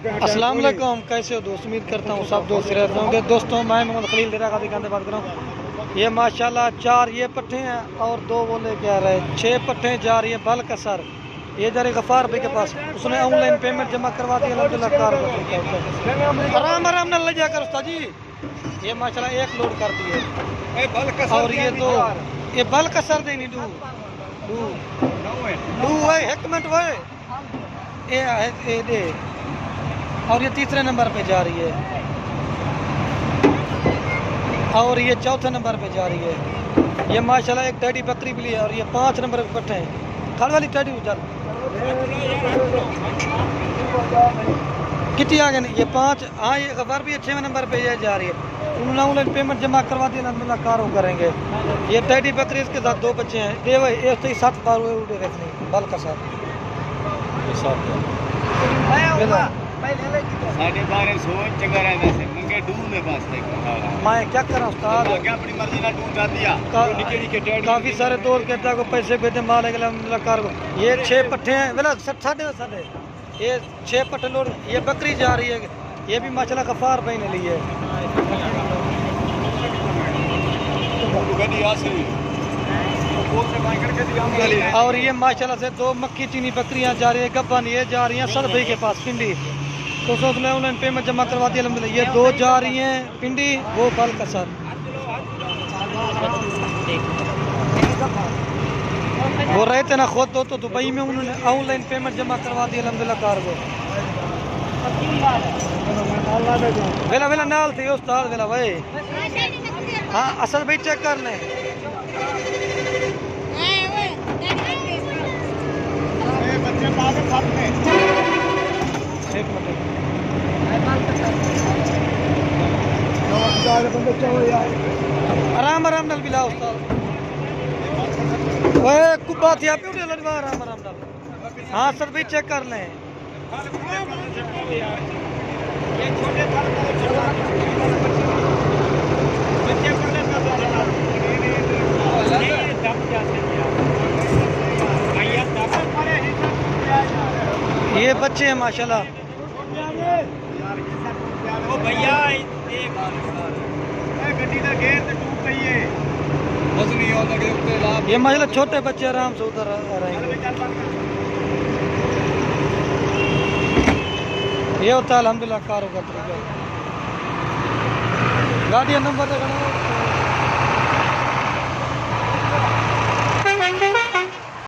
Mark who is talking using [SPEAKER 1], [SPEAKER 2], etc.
[SPEAKER 1] अस्सलाम वालेकुम, कैसे हो दोस्त? उम्मीद करता हूँ सब दोस्त रह होंगे। दोस्तों मैं मोहम्मद खलील डेरा गाजी खान से बात कर रहा हूँ। ये माशाल्लाह 4 ये पट्टे हैं और 2 वो लेके आ रहे हैं। 6 पट्टे जा रही है बल्क असर। ये जा रही गफ़ार भाई के पास, उसने ऑनलाइन पेमेंट जमा करवा दी अल्हम्दुलिल्लाह। कार आराम आराम न ले जाकर उस्ताद जी। ये माशाल्लाह 1 लोड कर दिए और ये 2 ये बल्क असर दे नहीं दू है 1 मिनट वो ये दे। और ये 3रे नंबर पे जा रही है और ये 4थे नंबर पे जा रही है। ये माशाल्लाह एक टैडी बकरी भी ली है और ये 5 नंबर पे पट्टे हैं। खल वाली टैडी उधर कितनी आ गए? ये 5। हाँ ये गफार भी 6वें नंबर पे जा रही है। उन्होंने ऑनलाइन पेमेंट जमा करवा दी, अल्हम्दुलिल्लाह कारों करेंगे। ये टैडी बकरी इसके साथ 2 बच्चे हैं। दे भाई एक तो 7 बार हुए उड़े रखने बल का साथ मैं क्या करा उस्ताद, काफी सारे दोस्त कहता को पैसे भेजे माल कार को। ये 6 पट्टे हैं बोला साढ़े ये 6 पट्टे लोड। ये बकरी जा रही है, ये भी माशाल्लाह गफार भाई ने ली है। और ये माशाल्लाह से 2 मक्की चीनी बकरियां जा रही है गब्बन। ये जा रही हैं सर भाई के पास पिंडी, तो उसने ऑनलाइन पेमेंट जमा करवा दी अल्हम्दुलिल्लाह। ये 2 जा रही हैं पिंडी, वो बल का सर। वो रहते ना खुद तो दुबई में, उन्होंने ऑनलाइन पेमेंट जमा करवा दी अल्हम्दुलिल्लाह कार को। वेला वेला नाल थी उस्ताद वेला भाई। हाँ असल भाई चेक कर लें। आराम आराम नल बिला उस्ताद कुब्बा थी आप आराम आराम नल। हाँ सर भाई चेक कर लें। ये बच्चे हैं माशाल्लाह। ये माशाल्लाह छोटे बच्चे आराम से उधर रहेंगे। ये होता है अल्हम्दुलिल्लाह कारों का तरीका। गाड़ी नंबर